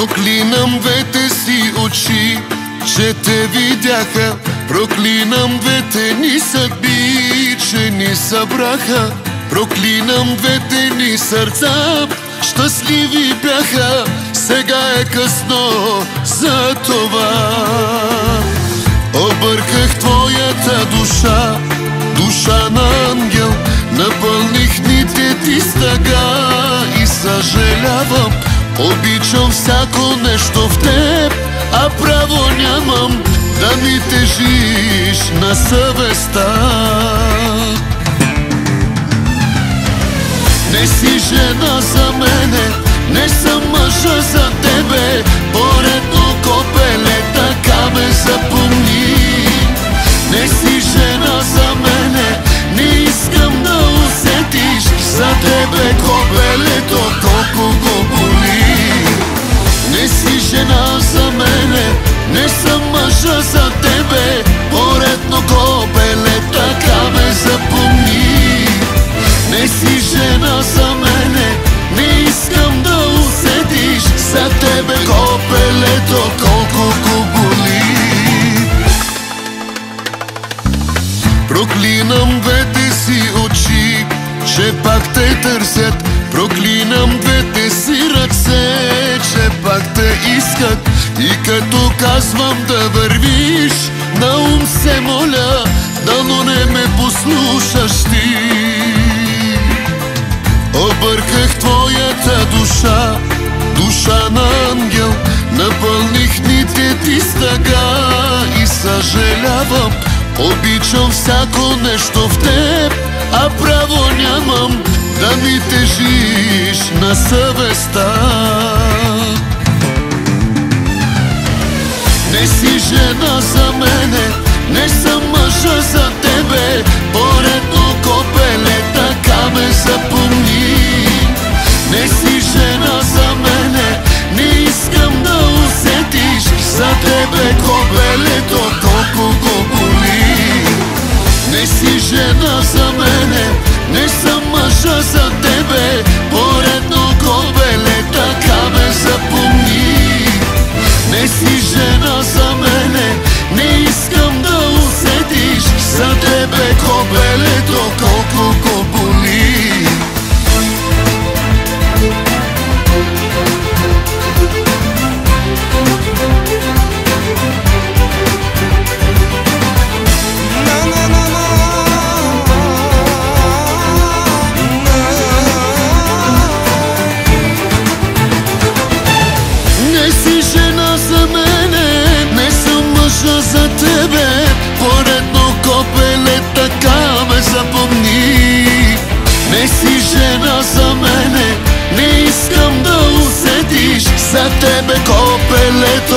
Проклинам двете си очи, че те видяха. Проклинам двете ни съдби, че ни събраха. Проклинам двете ни сърца, щастливи бяха. Сега е късно за това. Обърках твоята душа, душа на ангел. Напълних дните ти с тъга и съжалявам. Обичам всяко нещо в теб, а право нямам да ми тежиш на съвестта. Не си жена за мене, не съм мъжа за тебе. Поредно копеле, така ме запомни. Не си жена за мене, не искам да усетиш за тебе копелето колко го боли. Не си жена за мене, не съм мъжа за тебе. Поредно копеле, така ме запомни. Не си жена за мене, не искам да усетиш за тебе копелето колко го боли. Проклинам двете си очи, че пак те търсят. Проклинам двете си ръце, че пак те искат. И като казвам да вървиш, на ум се моля, дано не ме послушаш ти. Обърках твоята душа, душа на ангел. Напълних дните ти с тъга и съжалявам. Обичам всяко нещо в теб, а право нямам да ми тежиш на съвестта. Не си жена за мене, не съм мъжа за тебе. Поредно копеле, така ме запомни. Не си жена за мене, не искам да усетиш за тебе копелето колко го боли. Не си жена за мене, не съм мъжа за тебе. Поредно копеле, така ме запомни. Не си жена за мене, не искам да усетиш за тебе копелето колко го боли. За тебе поредно копеле, така ме запомни. Не си жена за мене, не искам да усетиш за тебе копелето